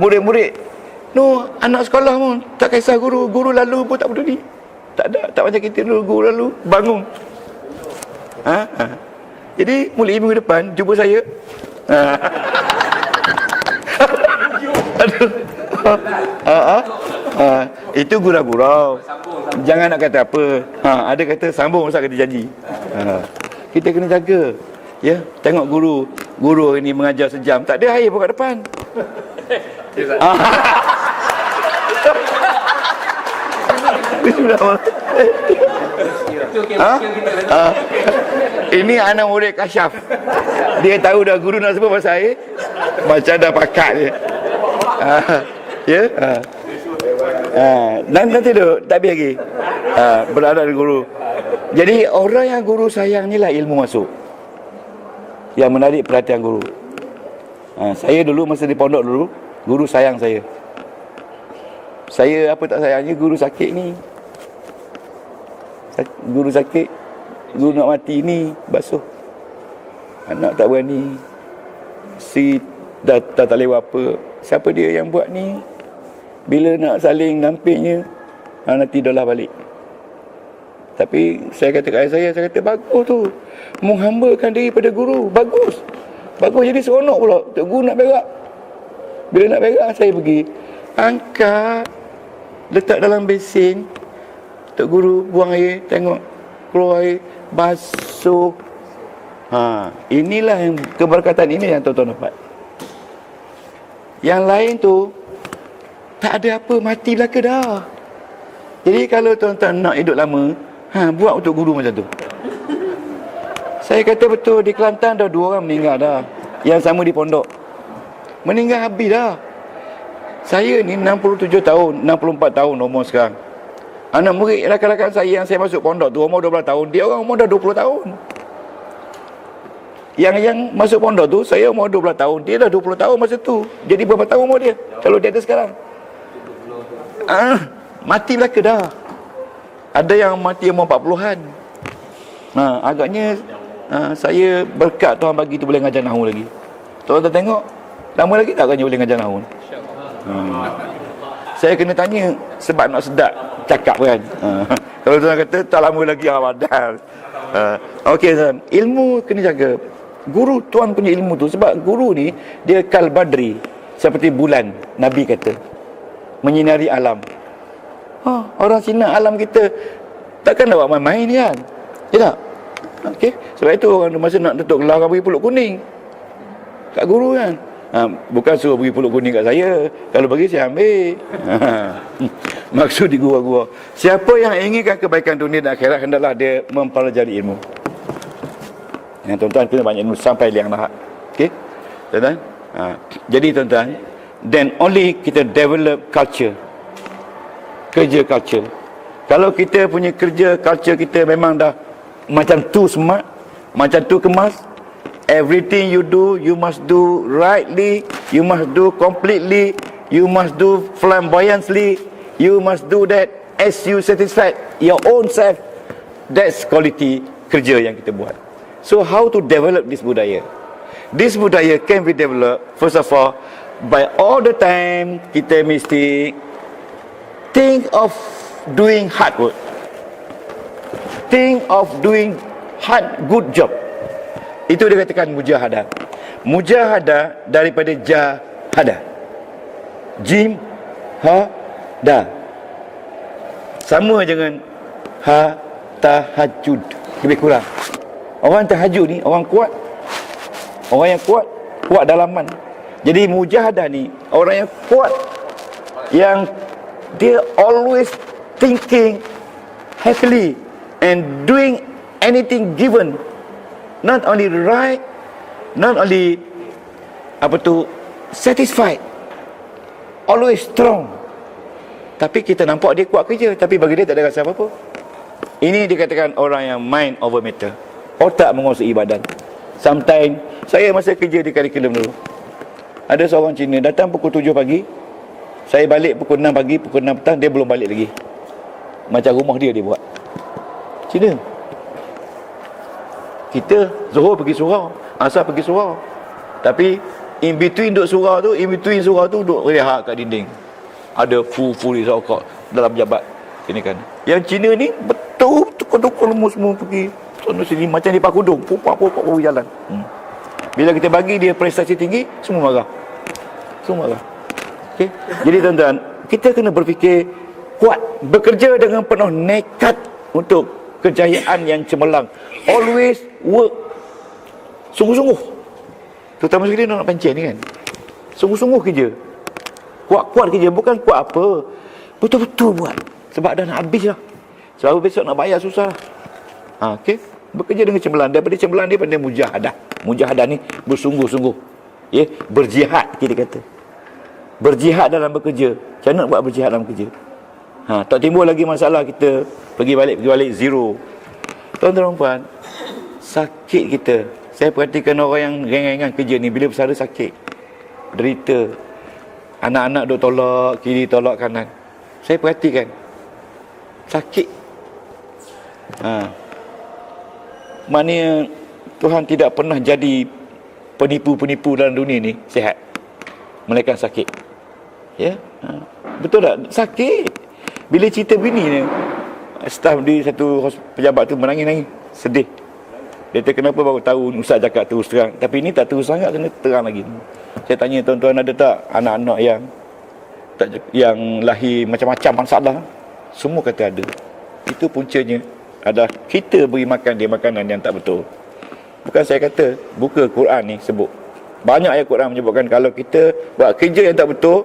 Murid-murid, no, anak sekolah pun tak kisah guru. Guru lalu pun tak peduli. Tak ada, tak macam kita dulu. Guru lalu, bangun. Jadi, mulai minggu depan, jumpa saya. Itu gurau-gurau. Jangan nak kata apa. Ada kata sambung usah kata janji. Kita kena jaga. Ya, tengok guru ini mengajar sejam, tak ada air pun kat depan. Ini anak murid kasyaf. Dia tahu dah guru nak sebut pasal air, macam dah pakat dia. Ya. Nanti tu tak habis lagi. Berada dengan guru. Jadi orang yang guru sayang ni lah ilmu masuk. Yang menarik perhatian guru. Saya dulu masa di pondok dulu, guru sayang saya. Saya apa tak sayangnya, guru sakit ni. Guru sakit, guru nak mati ni, basuh. Anak tak berani. Dah tak lewat apa. Siapa dia yang buat ni? Bila nak saling nampiknya, nanti dah lah balik. Tapi saya kata kat saya kata bagus tu. Menghambakan diri pada guru, bagus. Bagus, jadi seronok pula. Tok guru nak berak. Bila nak berak, saya pergi angkat, letak dalam besin. Tok guru buang air, tengok keluar air, basuh. Inilah yang keberkatan ini yang tuan-tuan dapat. Yang lain tu tak ada apa, mati belaka dah. Jadi kalau tuan-tuan nak hidup lama, buat untuk guru macam tu. Saya kata betul, di Kelantan dah 2 orang meninggal dah. Yang sama di pondok. Meninggal habis dah. Saya ni 67 tahun, 64 tahun umur sekarang. Anak murid rakan-rakan saya yang saya masuk pondok tu umur 12 tahun, dia orang umur dah 20 tahun. Yang masuk pondok tu, saya umur 12 tahun, dia dah 20 tahun masa tu. Jadi berapa tahun umur dia? Kalau dia ada sekarang? Mati belaka dah. Ada yang mati umur 40-an. Agaknya saya berkat Tuhan bagi tu boleh ngajar nahwu lagi. Tuan-tuan tengok, lama lagi tak agaknya boleh ngajar nahwu. Saya kena tanya sebab nak sedap cakap kan. Kalau tuan kata tak lama lagi badal. Okey tuan, ilmu kena jaga. Guru tuan punya ilmu tu, sebab guru ni dia kal badri, seperti bulan, Nabi kata, menyinari alam. Orang sinar alam kita, takkan nak buat main-main ni kan? Ya tak? Okey, sebab itu orang masa nak tutup gelar bagi peluk kuning kat guru kan. Bukan suruh bagi peluk kuning kat saya. Kalau bagi saya ambil. Maksud di gua-gua, siapa yang inginkan kebaikan dunia dan akhirat, hendaklah dia mempelajari ilmu. Yang tuan-tuan kena banyak ilmu sampai liang lahat. Okey? Tuan-tuan? Jadi tuan-tuan, then only kita develop culture. Kerja culture. Kalau kita punya kerja culture kita memang dah macam tu smart, macam tu kemas, everything you do, you must do rightly, you must do completely, you must do flamboyantly, you must do that as you satisfied your own self. That's quality kerja yang kita buat. So how to develop this budaya? This budaya can be developed first of all by all the time kita mesti think of doing hard work. Think of doing hard good job. Itu dia katakan mujahadah. Mujahadah daripada jahadah. Jim ha da. Sama dengan tahajud, lebih kurang. Orang tahajud ni orang kuat. Orang yang kuat dalaman. Jadi mujahadah ni orang yang kuat, yang dia always thinking happily and doing anything given, not only right, not only satisfied, always strong. Tapi kita nampak dia kuat kerja, tapi bagi dia tak ada rasa apa-apa. Ini dikatakan orang yang mind over matter, otak menguasai badan. Sometimes saya masa kerja di kurikulum dulu, ada seorang Cina datang pukul 7 pagi, saya balik pukul 6 pagi, pukul 6 petang dia belum balik lagi. Macam rumah dia buat. Cina. Kita Zuhur pergi surau, Asar pergi surau. Tapi In between surau tu duk rehat kat dinding. Ada full risau dalam jabat ini kan. Yang Cina ni betul tukar-tukar lemus semua pergi sana sini macam di Pakudung, pupak berjalan. Bila kita bagi dia prestasi tinggi, semua marah. Okey. Jadi tuan-tuan, kita kena berfikir kuat, bekerja dengan penuh nekat untuk kejayaan yang cemerlang. Always work sungguh-sungguh. Terutama sekali nak pencen ni kan. Sungguh-sungguh kerja. Kuat-kuat kerja, bukan kuat apa. Betul-betul buat. Sebab dah nak habis lah. Sebab besok nak bayar susah lah. Okey. Bekerja dengan cemerlang. Daripada cemerlang dia pada mujahadah. Mujahadah ni bersungguh-sungguh. Ya, berjihad kita kata. Berjihad dalam bekerja. Macam mana nak buat berjihad dalam kerja? Tak timbul lagi masalah kita pergi balik zero. Tuan-tuan dan puan, sakit kita. Saya perhatikan orang yang ringan-ringan kerja ni, bila bersara sakit, derita. Anak-anak duk tolak kiri, tolak kanan. Saya perhatikan sakit. Maknanya Tuhan tidak pernah jadi penipu-penipu dalam dunia ni sihat, melainkan sakit. Ya, betul tak? Sakit. Bila cerita bini ni, staf di satu pejabat tu menangis-nangis, sedih. Dia kata kenapa baru tahu, Ustaz cakap terus terang. Tapi ini tak terus sangat, kena terang lagi. Saya tanya tuan-tuan, ada tak anak-anak yang lahir macam-macam masalah? Semua kata ada. Itu puncanya adalah kita beri makan dia makanan yang tak betul. Bukan saya kata, buka Quran ni sebut. Banyak ayat Quran menyebutkan kalau kita buat kerja yang tak betul,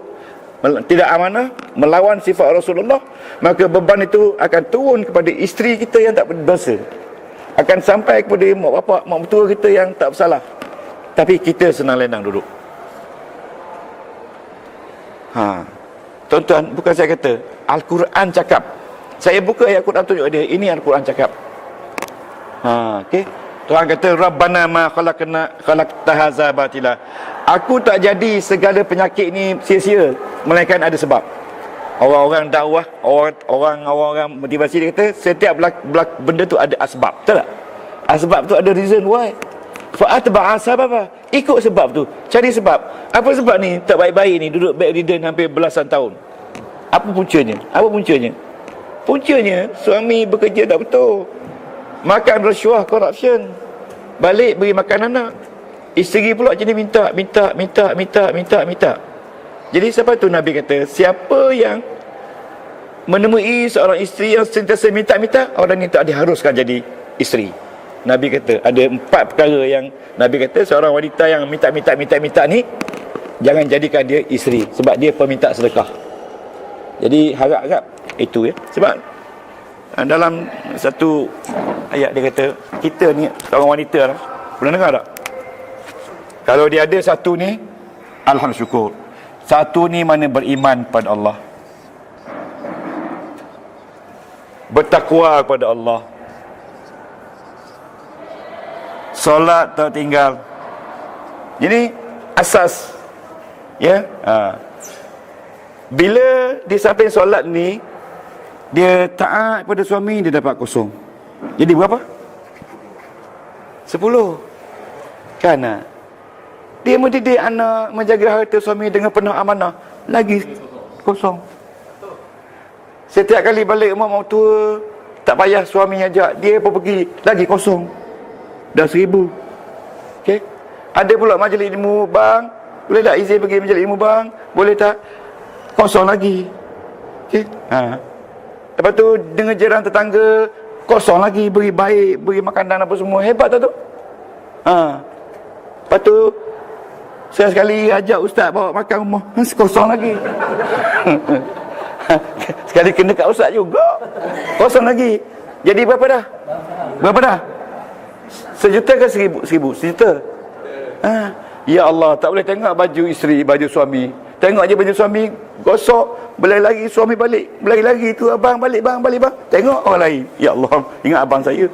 tidak amanah, melawan sifat Rasulullah, maka beban itu akan turun kepada isteri kita yang tak berdosa, akan sampai kepada mak bapak, mak mertua kita yang tak bersalah, tapi kita senang lenang duduk. Tuan-tuan, bukan saya kata, Al-Quran cakap. Saya buka ayat Quran tunjuk dia, ini Al-Quran cakap. Okey. Tuhan kata, Rabbana ma khalaqta hadza batila. Aku tak jadi segala penyakit ni sia-sia, melainkan ada sebab. Orang-orang dakwah, orang-orang motivasi dia kata, setiap benda tu ada asbab. Betul tak? Asbab tu ada reason why. Fa'atba'a sababa. Ikut sebab tu. Cari sebab. Apa sebab ni tak baik-baik ni, duduk bedridden hampir belasan tahun? Apa puncanya? Puncanya suami bekerja tak betul, makan rasuah, corruption, balik beri makan anak, isteri pula jadi minta. Jadi siapa tu Nabi kata, siapa yang menemui seorang isteri yang sentiasa minta, orang ni tak diharuskan jadi isteri. Nabi kata ada 4 perkara yang Nabi kata seorang wanita yang minta ni, jangan jadikan dia isteri, sebab dia peminta sedekah. Jadi harap-harap itu ya. Sebab dalam satu ayat dia kata, kita ni seorang wanita lah, pernah dengar tak? Kalau dia ada satu ni, alhamdulillah syukur. Satu ni mana beriman pada Allah, bertakwa kepada Allah, solat tak tinggal. Jadi asas ya. Bila di samping solat ni dia taat pada suami, dia dapat kosong. Jadi berapa? 10. Kan? Dia mendidik anak, menjaga harta suami dengan penuh amanah, lagi kosong. Setiap kali balik rumah mak tua, tak payah suami ajak, dia pun pergi, lagi kosong. Dah 1000. Okey. Ada pula majlis ilmu, bang, boleh tak izin pergi majlis ilmu bang? Boleh tak? Kosong lagi. Okey. Lepas tu dengan jiran tetangga, kosong lagi, beri baik, beri makanan apa semua. Hebat tak tu? Lepas tu saya sekali ajak ustaz bawa makan rumah, kosong lagi. Sekali kena kat ustaz juga, kosong lagi. Jadi berapa dah? 1 juta ke 1000? 1 juta. Ya Allah, tak boleh tengok baju isteri, baju suami. Tengok je baju suami gosok, belai lagi suami balik, belai lagi tu abang balik bang. Tengok orang lain. Ya Allah, ingat abang saya.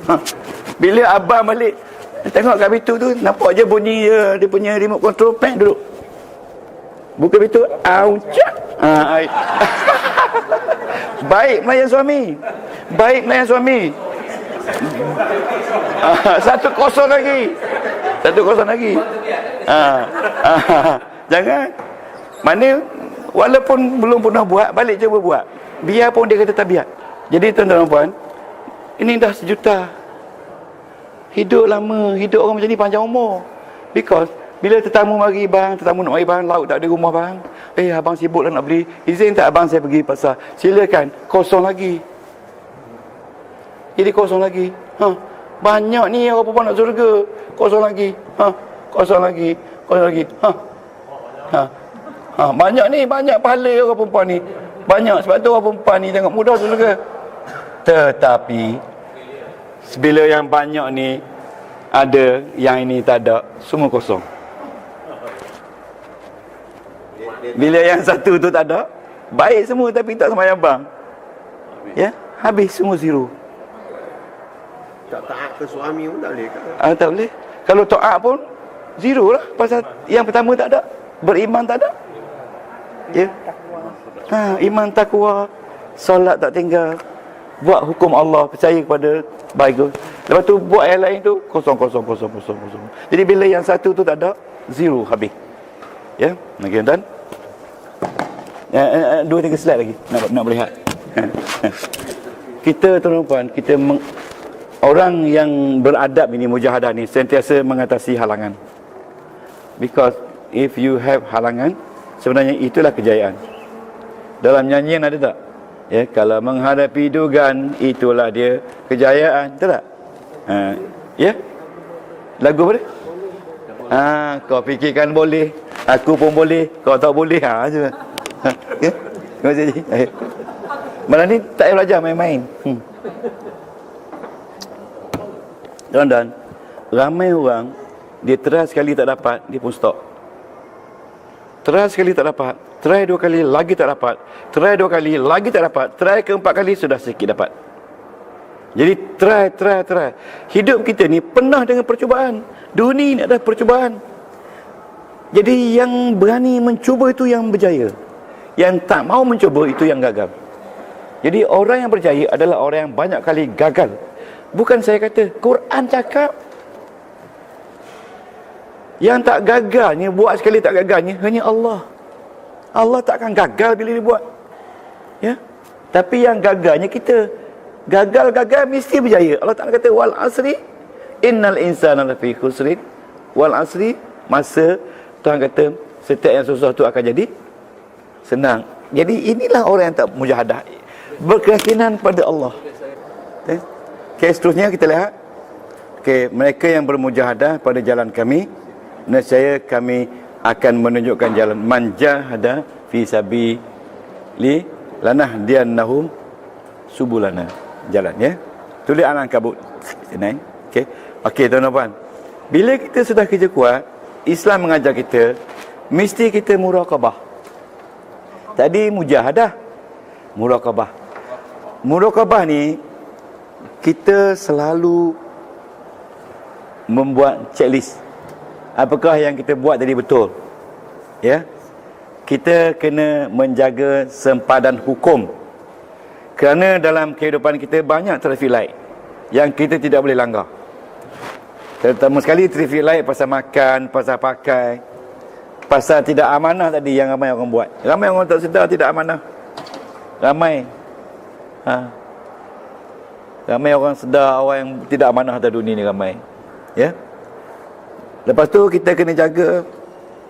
Bila abang balik, tengok kat pintu tu, nampak je bunyi dia punya remote control, duduk. Buka pintu, aucak. Baik melayan suami. Satu kosong lagi. Jangan. Mana walaupun belum pernah buat, balik cuba buat. Biarpun dia kata tabiat. Jadi tuan-tuan dan puan, ini dah sejuta. Hidup lama, hidup orang macam ni panjang umur. Because bila tetamu mari bang, tetamu nak mari bang, lauk tak ada rumah bang. Abang sibuk lah nak beli. Izin tak abang saya pergi pasar? Silakan, kosong lagi. Jadi kosong lagi. Banyak ni orang perempuan nak surga. Kosong lagi. Kosong lagi. Banyak ni, banyak pahala orang perempuan ni. Banyak, sebab tu orang perempuan ni tengok mudah surga. Tetapi bila yang banyak ni ada, yang ini tak ada, semua kosong. Bila yang satu tu tak ada, baik semua tapi tak sembahyang bang, ya, habis semua zero. Tak taat ke suami pun tak boleh kan? Tak boleh. Kalau taat pun zero lah. Pasal yang pertama tak ada, beriman tak ada. Ya. Iman takwa, solat tak tinggal, buat hukum Allah, percaya kepada baik. Lepas tu buat yang lain tu kosong. Jadi bila yang satu tu tak ada, zero, habis. Ya, okey tuan. 2-3 slide lagi nak melihat. Kita tuan-tuan, orang yang beradab ini, mujahadah ni sentiasa mengatasi halangan. Because if you have halangan, sebenarnya itulah kejayaan. Dalam nyanyian ada tak? Ya, kalau menghadapi dugaan, itulah dia kejayaan. Betul tak? Ya? Lagu apa dia? Kau fikirkan boleh, aku pun boleh, kau tak boleh. Je. Ya? Terima kasih. Malam ni tak payah belajar main-main. Tuan-tuan, ramai orang dia try sekali tak dapat, dia pun stop. Try sekali tak dapat, try 2 kali lagi tak dapat, try 2 kali lagi tak dapat, try ke-4 kali sudah sikit dapat. Jadi try. Hidup kita ni penuh dengan percubaan. Dunia ni adalah percubaan. Jadi yang berani mencuba itu yang berjaya. Yang tak mau mencuba itu yang gagal. Jadi orang yang berjaya adalah orang yang banyak kali gagal. Bukan saya kata, Quran cakap. Yang tak gagalnya, buat sekali tak gagalnya, hanya Allah. Allah tak akan gagal bila dia buat. Ya? Tapi yang gagalnya kita. Gagal mesti berjaya. Allah Ta'ala kata, wal asri innal insana lafi khusrin. Wal asri, masa Tuhan kata setiap yang susah tu akan jadi senang. Jadi inilah orang yang tak mujahadah, berkeyakinan pada Allah. Okay, seterusnya kita lihat. Okay, mereka yang bermujahadah pada jalan kami, nescaya kami akan menunjukkan jalan. Man jahada fi sabili lanahdiyannahum subulana. Jalan, ya. Tulis Al-Ankabut. Okey, tuan-tuan. Bila kita sudah kerja kuat, Islam mengajar kita mesti kita muraqabah. Tadi mujahadah, muraqabah ni kita selalu membuat checklist. Apakah yang kita buat tadi betul? Ya. Kita kena menjaga sempadan hukum. Kerana dalam kehidupan kita banyak traffic light yang kita tidak boleh langgar. Terutama sekali traffic light pasal makan, pasal pakai, pasal tidak amanah tadi yang ramai orang buat. Ramai orang tak sedar tidak amanah. Ramai orang sedar orang yang tidak amanah atas dunia ni ramai. Ya. Lepas tu kita kena jaga.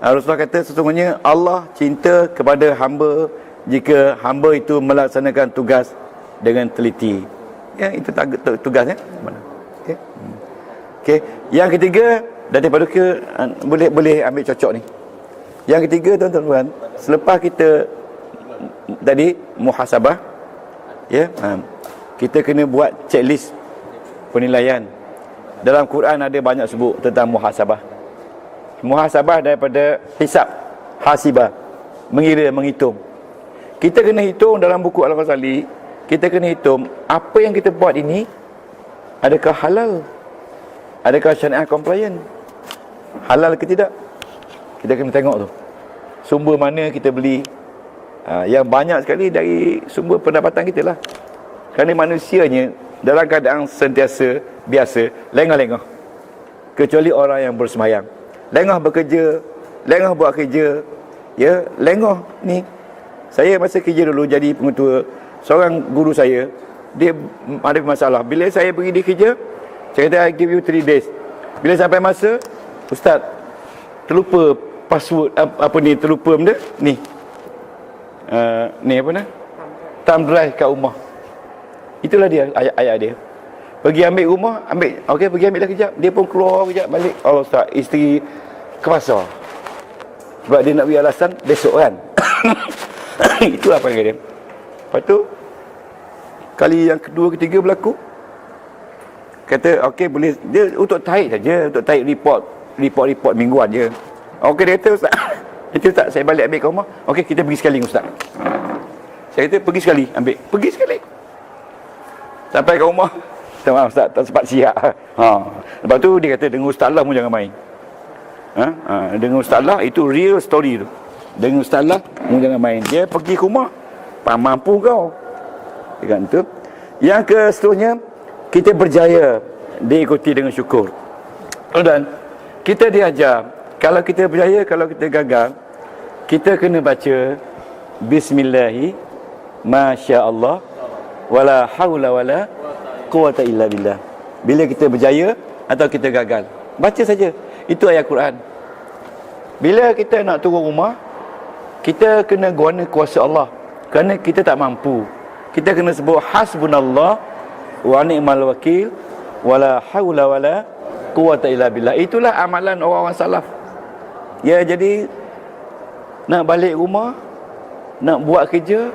Rasulullah kata sesungguhnya Allah cinta kepada hamba jika hamba itu melaksanakan tugas dengan teliti. Ya, itu tugasnya. Mana? Okey. Okey. Yang ketiga, daripada ke boleh ambil cocok ni. Yang ketiga tuan-tuan, selepas kita tadi muhasabah, ya, kita kena buat checklist penilaian. Dalam Quran ada banyak sebut tentang muhasabah. Muhasabah daripada hisab, hasibah, mengira, menghitung. Kita kena hitung dalam buku Al-Ghazali, kita kena hitung apa yang kita buat ini adakah halal, adakah syariah compliant, halal ke tidak. Kita kena tengok tu sumber mana kita beli. Yang banyak sekali dari sumber pendapatan kita lah. Kerana manusianya dalam keadaan sentiasa biasa lengah-lengah, kecuali orang yang bersemayam. Lengah bekerja, lengah buat kerja, ya, lengah ni. Saya masa kerja dulu jadi pengetua, seorang guru saya, dia ada masalah. Bila saya pergi dia kerja, saya kata, I give you 3 days. Bila sampai masa, ustaz, terlupa password, terlupa benda ni, ni apa ni, thumb drive kat rumah. Itulah dia, ayat dia. Pergi ambil rumah, okey, pergi ambil dah kejap. Dia pun keluar kejap, balik. Allah Ustaz, isteri ke pasar. Sebab dia nak beri alasan besok kan. Itulah panggil dia. Lepas tu, kali yang kedua, ketiga berlaku, kata, okey, boleh. Dia untuk tarik saja, untuk tarik report mingguan je. Okey, dia kata, Ustaz, Ustaz, saya balik ambil kat rumah. Okey, kita pergi sekali, Ustaz. Saya kata, pergi sekali, ambil. Pergi sekali. Sampai kat rumah, maaf Ustaz, tak sempat siap. Lepas tu dia kata, dengan Ustaz Allah pun jangan main. Dengan Ustaz Allah, itu real story tu. Dengan Ustaz Allah pun jangan main. Dia pergi ke rumah, mampu kau. Dia kata tu. Yang ke seterusnya, kita berjaya diikuti dengan syukur. Dan kita diajar, kalau kita berjaya, kalau kita gagal, kita kena baca Bismillahi Masya Allah wala haula wala quwata illa billah. Bila kita berjaya atau kita gagal, baca saja. Itu ayat Quran. Bila kita nak turun rumah, kita kena guna kuasa Allah. Kerana kita tak mampu, kita kena sebut hasbunallah wa ni'mal wakil wala haula wala quwata illa billah. Itulah amalan orang-orang salaf. Ya, jadi nak balik rumah, nak buat kerja,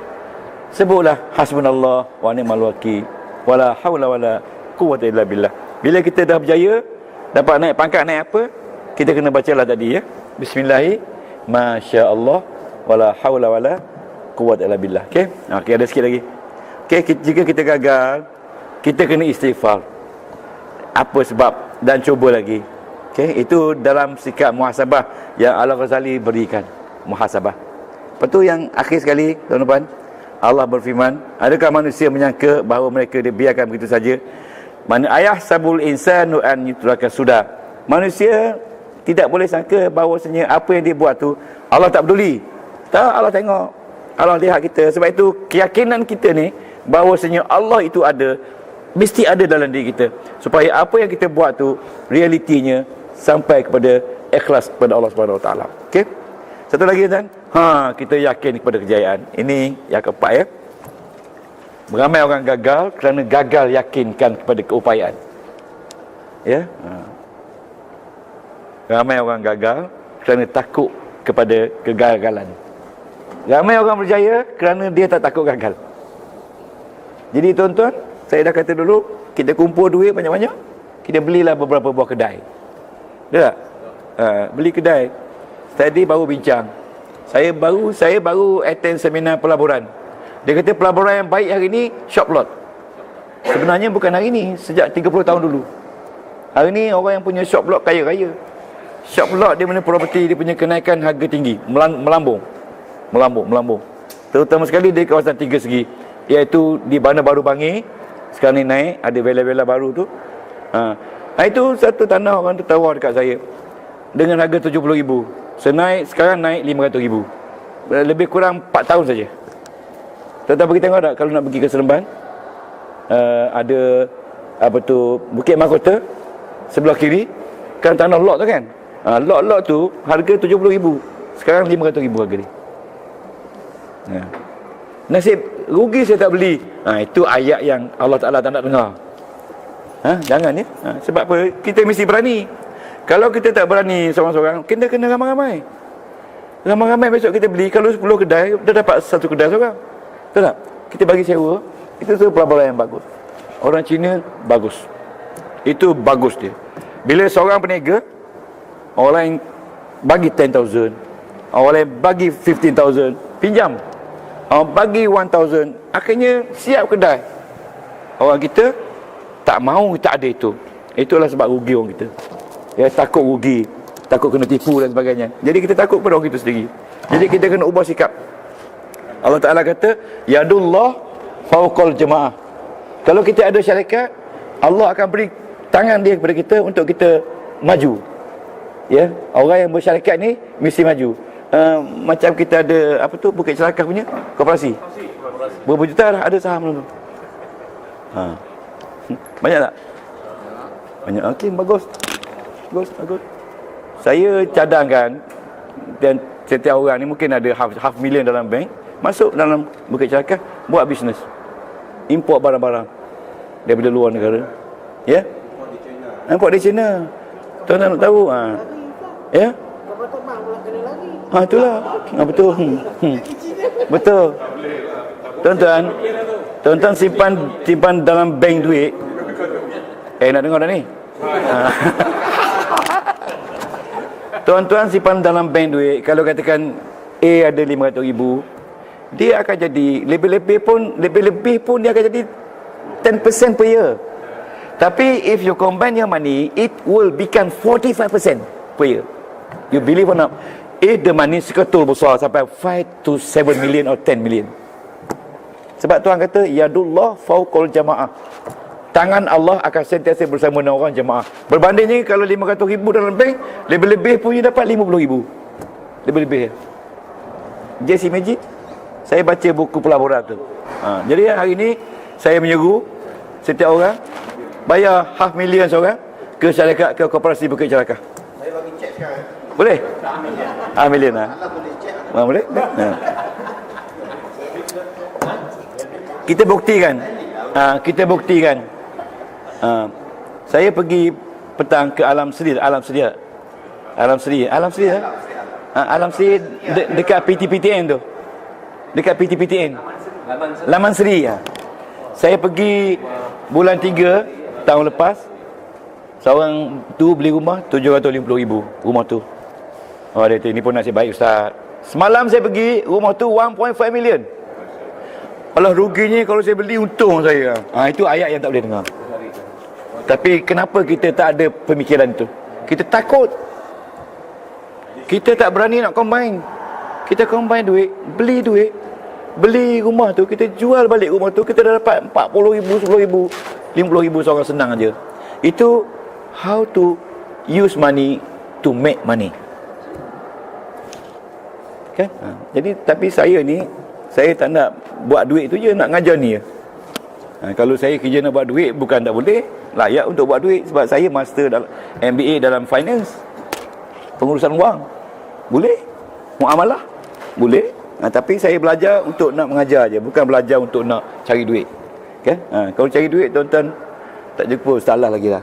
sebutlah hasbunallah wa ni'mal wakil wala haula wala quwwata illa billah. Bila kita dah berjaya, dapat naik pangkat, naik apa, kita kena bacalah tadi, ya, bismillahi masyaallah wala haula wala quwwata illa billah. Okey, okey, ada sikit lagi. Okey, jika kita gagal, kita kena istighfar. Apa sebab, dan cuba lagi. Okey, itu dalam sikap muhasabah yang Al-Ghazali berikan, muhasabah. Lepas tu yang akhir sekali, tuan-tuan, Allah berfirman, adakah manusia menyangka bahawa mereka dibiarkan begitu saja? Mana ayah sabul insanu an yutraka sudah. Manusia tidak boleh sangka bahawasanya apa yang dia buat tu Allah tak peduli. Tak, Allah tengok, Allah lihat kita. Sebab itu keyakinan kita ni bahawasanya Allah itu ada, mesti ada dalam diri kita, supaya apa yang kita buat tu realitinya sampai kepada ikhlas kepada Allah Subhanahu Wa Taala. Okey. Satu lagi, kan? Kita yakin kepada kejayaan. Ini yang keempat, ya. Ramai orang gagal kerana gagal yakinkan kepada keupayaan. Ya. Ramai orang gagal kerana takut kepada kegagalan. Ramai orang berjaya kerana dia tak takut gagal. Jadi tuan-tuan, saya dah kata dulu, kita kumpul duit banyak-banyak, kita belilah beberapa buah kedai. Betul tak? Beli kedai. Tadi baru bincang. Saya baru attend seminar pelaburan. Dia kata pelaburan yang baik hari ni shop lot. Sebenarnya bukan hari ni, sejak 30 tahun dulu. Hari ni orang yang punya shop lot kaya-kaya. Shop lot dia punya property, dia punya kenaikan harga tinggi, melambung. Terutama sekali di kawasan Tiga Segi, iaitu di Bandar Baru Bangi. Sekarang ni naik, ada villa-villa baru tu. Itu satu tanah orang tu tawar dekat saya dengan harga 70,000. Sekarang naik 500,000. Lebih kurang 4 tahun saja. Tuan-tuan pergi tengok tak, kalau nak pergi ke Seremban, ada Bukit Mahkota sebelah kiri, kan tanah lot tu kan. Lot tu harga 70,000. Sekarang 500,000 harga dia. Nasib rugi saya tak beli. Itu ayat yang Allah Ta'ala tak nak dengar. Jangan, ya. Sebab apa? Kita mesti berani. Kalau kita tak berani seorang-seorang, kita kena ramai-ramai. Ramai-ramai besok kita beli. Kalau 10 kedai, dah dapat satu kedai seorang. Betul tak? Kita bagi sewa. Itu tu pelaburan yang bagus. Orang Cina bagus. Itu bagus dia. Bila seorang peniaga, orang lain bagi 10,000, orang lain bagi 15,000, pinjam. Orang bagi 1,000, akhirnya siap kedai. Orang kita tak mahu, tak ada itu. Itulah sebab rugi orang kita. Ya, takut rugi, takut kena tipu dan sebagainya. Jadi kita takut pada orang kita sendiri. Jadi kita kena ubah sikap. Allah Ta'ala kata, Yadullah fawqal jemaah. Kalau kita ada syarikat, Allah akan beri tangan dia kepada kita untuk kita maju. Ya, orang yang bersyarikat ni mesti maju. Macam kita ada apa tu, Bukit Celakah punya koperasi. Berapa juta dah ada saham tu. Banyak tak? Banyak. Okey, bagus. Bagus. Saya cadangkan, dan setiap orang ni mungkin ada half million dalam bank, masuk dalam Bukit Celakah, buat bisnes. Import barang-barang daripada luar negara. Ya? Import di China. Tuan-tuan nak tahu? Ya? Itulah. Betul. Betul. Tuan-tuan simpan dalam bank duit. Nak dengar dah ni? Tuan-tuan simpan dalam bank duit. Kalau katakan A ada 500,000, dia akan jadi lebih pun dia akan jadi 10% per year. Tapi if you combine your money, it will become 45% per year. You believe or not? If the money seketul besar sampai 5 to 7 million or 10 million. Sebab Tuhan kata, Yadullah fauqal jamaah. Tangan Allah akan sentiasa bersama dengan orang jemaah. Berbandingnya kalau 500,000 dalam bank, lebih-lebih punya dapat 50,000. Lebih-lebih. Just imagine, saya baca buku pelaburan tu. Jadi hari ni saya menyeru setiap orang bayar $500,000 seorang ke syarikat, ke koperasi Bukit Celakah. Saya bagi cek sekarang. Boleh? $500,000 lah. Allah boleh cek. Boleh? Kita buktikan. Saya pergi petang ke Alam Seri dekat PTPTN tu. Dekat PTPTN. Laman Seri. Saya pergi bulan 3 tahun lepas. Seorang tu beli rumah 750,000 rumah tu. Dia kata, ni pun nasib baik Ustaz. Semalam saya pergi, rumah tu 1.5 million. Alah, ruginya kalau saya beli, untung saya. Itu ayat yang tak boleh dengar. Tapi kenapa kita tak ada pemikiran tu? Kita takut. Kita tak berani nak combine. Kita combine duit, beli rumah tu, kita jual balik rumah tu, kita dah dapat 40,000, 10,000, 50,000 seorang, senang aja. Itu how to use money to make money. Kan? Jadi tapi saya ni, saya tak nak buat duit tu je, nak ngajar ni je. Kalau saya kerja nak buat duit, bukan tak boleh, layak untuk buat duit. Sebab saya master dalam MBA dalam finance, pengurusan wang. Boleh. Muamalah boleh. Tapi saya belajar untuk nak mengajar je, bukan belajar untuk nak cari duit. Kan? Kalau cari duit, tuan-tuan tak jumpa salah lagi lah.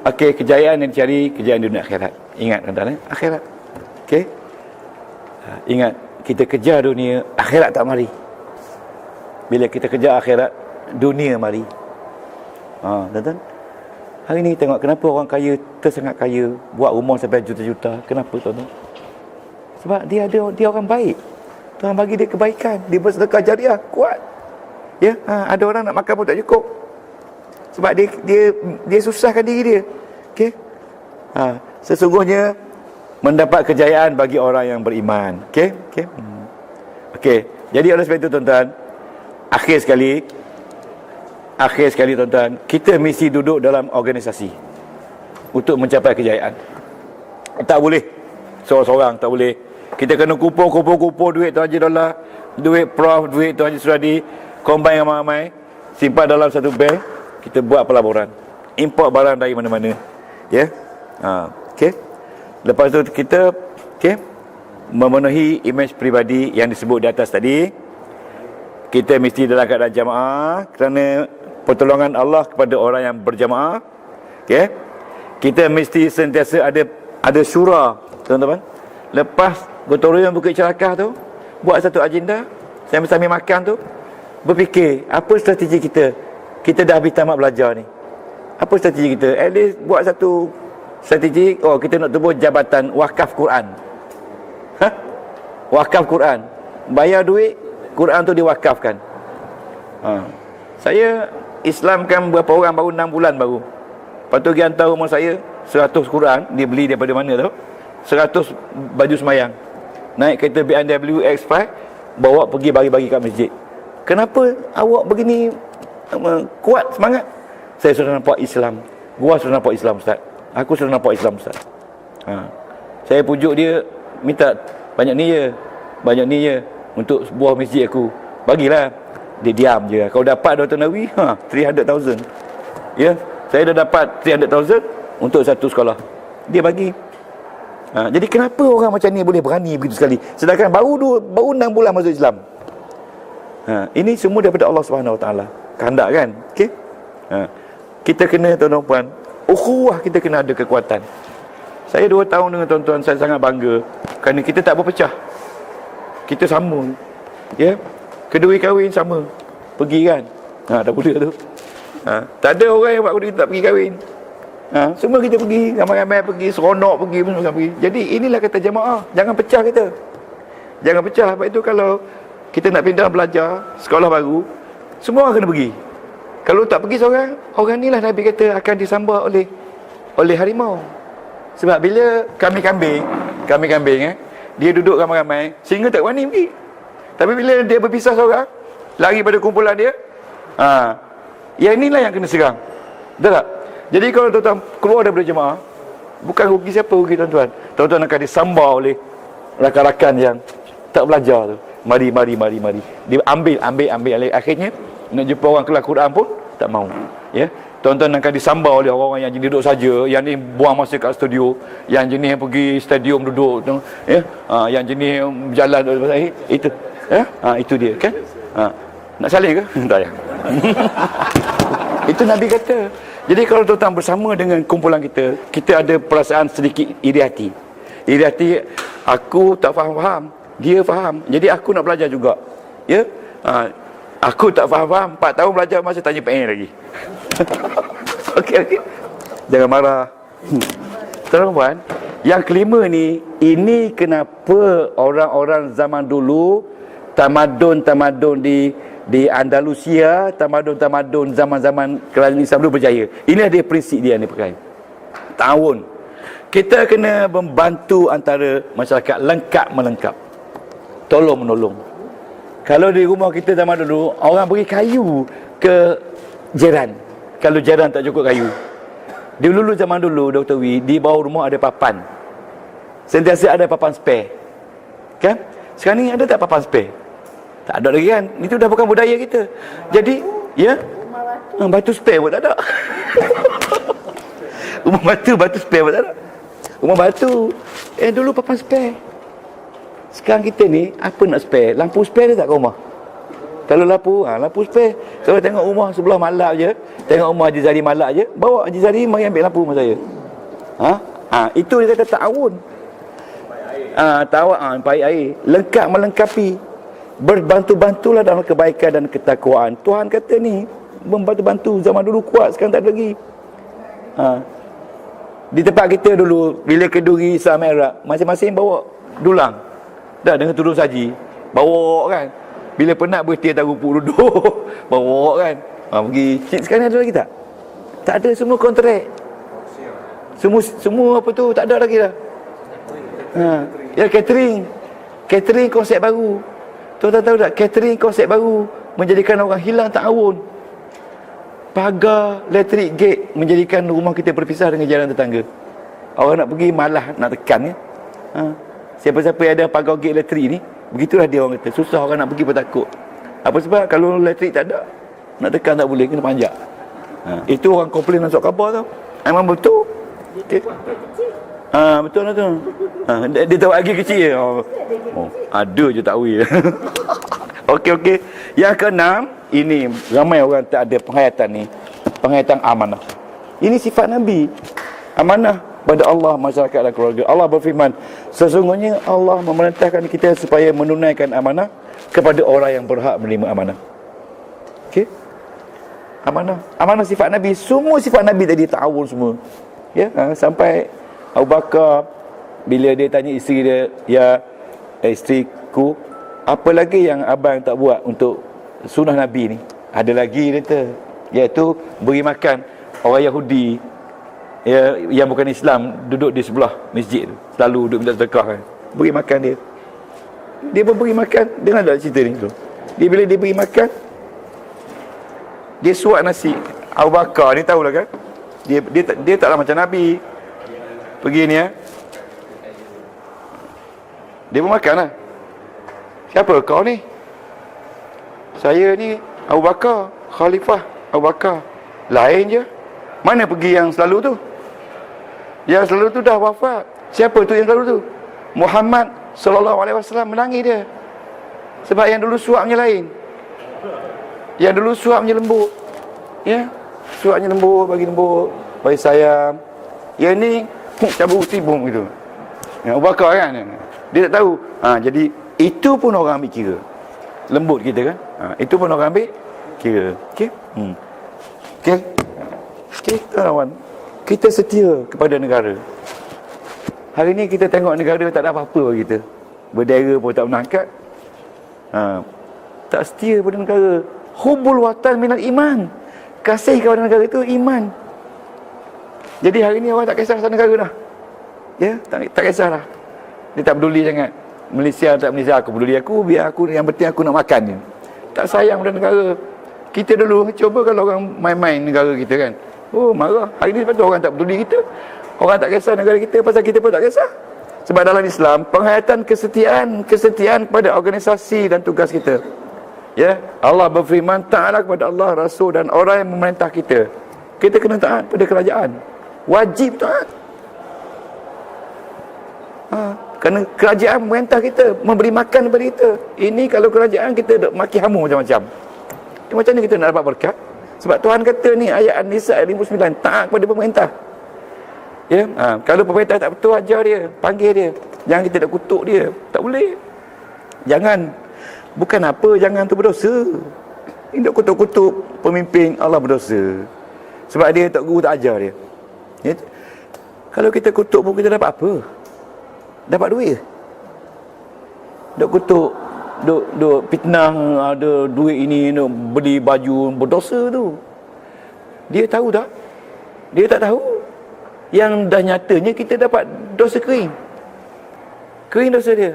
Okey, kejayaan yang dicari, kejayaan dunia akhirat. Ingat tuan-tuan, akhirat. Okey. Ingat, kita kejar dunia, akhirat tak mari. Bila kita kejar akhirat, dunia mari. Tuan-tuan, hari ni tengok kenapa orang kaya tersangat kaya, buat rumah sampai juta-juta. Kenapa tuan-tuan? Sebab dia orang baik. Tuhan bagi dia kebaikan, dia bersedekah jariah kuat. Ya, ada orang nak makan pun tak cukup. Sebab dia susahkan diri dia. Okey. Sesungguhnya mendapat kejayaan bagi orang yang beriman. Okey? Okey. Jadi oleh sebab itu tuan-tuan, akhir sekali tuan-tuan, kita mesti duduk dalam organisasi untuk mencapai kejayaan. Tak boleh seorang-seorang, tak boleh. Kita kena kumpul duit tu Haji Dollar, duit Prof, duit tu Haji Suradi, combine ramai-ramai, simpan dalam satu bank, kita buat pelaburan, import barang dari mana-mana. Ya. Okey. Lepas tu kita memenuhi imej peribadi yang disebut di atas tadi. Kita mesti dalam keadaan jamaah kerana pertolongan Allah kepada orang yang berjamaah. Okey. Kita mesti sentiasa ada syura, teman-teman. Lepas gotong royong Bukit Celakah tu, buat satu agenda, sambil makan tu, berfikir apa strategi kita. Kita dah habis tamat belajar ni. Apa strategi kita? At least buat satu strategi. Kita nak tubuh jabatan wakaf Quran. Wakaf Quran. Bayar duit, Quran tu diwakafkan. Saya Islamkan berapa orang baru 6 bulan baru. Lepas tu pergi hantar rumah saya 100 Quran, dia beli daripada mana tu? 100 baju semayang. Naik kereta BMW X5, bawa pergi bagi-bagi kat masjid. Kenapa awak begini kuat semangat. Saya sudah nampak Islam. Gua sudah nampak Islam, Ustaz. Aku sudah nampak Islam, Ustaz. Saya pujuk dia, minta banyak niat untuk sebuah masjid aku. Bagilah. Dia diam je. Kalau dapat Dr. Nawi, 300,000. Ya, saya dah dapat 300,000 untuk satu sekolah. Dia bagi. Jadi kenapa orang macam ni boleh berani begitu sekali? Sedangkan baru 6 bulan masuk Islam. Ini semua daripada Allah Subhanahu Wa Taala. Kehendak kan? Okey. Kita kena, tuan-tuan puan, ukhuwah kita kena ada kekuatan. Saya 2 tahun dengan tuan-tuan, saya sangat bangga kerana kita tak berpecah. Kita sama. Ya. Kedua kahwin sama. Pergi kan? Dah boleh tu. Tak ada orang yang buat kita tak pergi kahwin. Semua kita pergi, ramai-ramai pergi, seronok pergi, semua pergi. Jadi inilah kata jemaah, jangan pecah kita. Jangan pecah. Sebab itu kalau kita nak pindah belajar sekolah baru, semua orang kena pergi. Kalau tak pergi seorang, orang inilah Nabi kata akan disambar oleh harimau. Sebab bila kami kambing dia duduk ramai-ramai sehingga tak berani pergi. Tapi bila dia berpisah seorang, lari pada kumpulan dia, yang inilah yang kena serang. Betul tak? Jadi kalau tuan-tuan keluar daripada jemaah, bukan rugi siapa, rugi tuan-tuan. Tuan-tuan akan disambar oleh rakan-rakan yang tak belajar tu. Mari. Dia ambil. Akhirnya nak jumpa orang kelas Quran pun tak mau. Ya. Tuan-tuan akan disambar oleh orang-orang yang jenis duduk saja, yang ni buang masa kat studio, yang jenis yang pergi stadium duduk tu, ya. Yang jenis berjalan itu. Ya? Itu dia kan? Nak salin ke? Tak payah. Itu Nabi kata. Jadi kalau tuan-tuan bersama dengan kumpulan kita, kita ada perasaan sedikit iri hati. Iri hati, aku tak faham, dia faham. Jadi aku nak belajar juga. Ya? Aku tak faham, 4 tahun belajar masih tanya PN lagi. Okey. Jangan marah. Tuan-tuan, yang kelima ni, ini kenapa orang-orang zaman dulu, tamadun di Andalusia, tamadun zaman-zaman kerajaan Islam dulu berjaya. Ini ada prinsip dia ni perkara. Ta'awun. Kita kena membantu antara masyarakat, lengkap melengkap. Tolong menolong. Kalau di rumah kita zaman dulu, orang beri kayu ke jiran. Kalau jiran tak cukup kayu. Dulu zaman dulu, Dr. Wee, di bawah rumah ada papan. Sentiasa ada papan spare. Kan? Sekarang ni ada tak papan spare? Tak ada lagi kan? Itu dah bukan budaya kita. Jadi, ya? Batu spare pun tak ada. Rumah batu spare pun tak ada. Rumah batu. Dulu papan spare. Sekarang kita ni, apa nak spare? Lampu spare ada tak kat rumah? Kalau lampu spare. Kalau tengok rumah sebelah Malak je, tengok rumah Haji Zari Malak je, bawa Haji Zari mari ambil lampu rumah saya. Itu dia kata ta'awun. Baik air. Lengkap melengkapi. Berbantu-bantulah dalam kebaikan dan ketakwaan. Tuhan kata ni, membantu-bantu. Zaman dulu kuat, sekarang tak ada lagi. Di tempat kita dulu, bila keduri Islam Arab, masing-masing bawa dulang. Dah dengan tudung saji. Bawa kan. Bila penat berhenti atas rupuk duduk. Bawa kan. Pergi. Sekarang ada lagi tak? Tak ada, semua kontrak. Semua apa tu, tak ada lagi dah. Ya, catering. Catering konsep baru. Tuan-tuan tahu tak? Catering konsep baru menjadikan orang hilang ta'awun. Pagar elektrik gate menjadikan rumah kita berpisah dengan jalan tetangga. Orang nak pergi malah nak tekan ya. Siapa-siapa yang ada pagar gate elektrik ni, begitulah dia orang kata. Susah orang nak pergi pun takut. Apa sebab? Kalau elektrik tak ada, nak tekan tak boleh, kena panjat. Itu orang komplain masuk khabar tau. Memang betul. Okay. Betul lah tu. Dia tahu lagi kecil. Ada je tahu ya. Okey. Yang keenam, ini ramai orang tak ada penghayatan ni. Penghayatan amanah. Ini sifat Nabi. Amanah pada Allah, masyarakat dan keluarga. Allah berfirman, sesungguhnya Allah memerintahkan kita supaya menunaikan amanah kepada orang yang berhak menerima amanah. Okey? Amanah sifat Nabi. Semua sifat Nabi tadi ta'awun semua. Ya, sampai Abu Bakar bila dia tanya isteri dia, ya isteriku, apa lagi yang abang tak buat untuk sunnah Nabi ni? Ada lagi dia kata, iaitu beri makan orang Yahudi ya, yang bukan Islam duduk di sebelah masjid tu, selalu duduk minta sedekah kan. Beri makan dia. Dia pun beri makan. Dengar tak cerita ni tu? Bila dia beri makan, Dia suap nasi. Abu Bakar ni tahulah kan, dia taklah macam Nabi pergi ni dia pun makan lah. Siapa kau ni? Saya ni Abu Bakar, Khalifah Abu Bakar. Lain je. Mana pergi yang selalu tu? Yang selalu tu dah wafat. Siapa tu yang selalu tu? Muhammad sallallahu alaihi wasallam. Menangis dia. Sebab yang dulu suapnya lain. Yang dulu suapnya lembut. Ya, suapnya lembut, bagi sayang. Yang ni cabut tibung gitu. Yang Abu Bakar kan, dia tak tahu. Jadi itu pun orang ambil kira. Lembut kita kan. Itu pun orang ambil kira. Okey. Okey, kawan. Kita setia kepada negara. Hari ni kita tengok negara tak ada apa-apa bagi kita. Bendera pun tak pernah angkat. Tak setia pada negara. Hubbul watan minal iman. Kasih kepada negara itu iman. Jadi hari ni orang tak kisah pasal negara dah. Ya, tak kisah dah. Dia tak peduli sangat. Malaysia tak Malaysia, aku peduli aku, biar aku, yang penting aku nak makan je. Tak sayang pada negara. Kita dulu cuba kalau orang main-main negara kita kan. Oh, marah. Hari ni sebab tu orang tak peduli kita. Orang tak kisah negara kita, pasal kita pun tak kisah. Sebab dalam Islam, penghayatan kesetiaan kepada organisasi dan tugas kita. Ya, Allah berfirman, taatlah kepada Allah, Rasul dan orang yang memerintah kita. Kita kena taat pada kerajaan. Wajib taat. Kerana kerajaan memerintah kita, memberi makan kepada kita. Ini kalau kerajaan kita duk maki hamu macam-macam. Macam ni kita nak dapat berkat? Sebab Tuhan kata ni ayat An-Nisa ayat 59, taat kepada pemerintah. Ya, kalau pemerintah tak betul, ajar dia, panggil dia. Jangan kita nak kutuk dia. Tak boleh. Jangan. Bukan apa, jangan tu berdosa. Ini nak kutuk-kutuk pemimpin, Allah berdosa. Sebab dia tak guru tak ajar dia. Ya? Kalau kita kutuk pun kita dapat apa? Dapat duit. Duk kutuk, duk fitnah, ada duit ini nak beli baju, berdosa tu. Dia tahu tak? Dia tak tahu. Yang dah nyatanya kita dapat dosa kering. Kering dosa dia.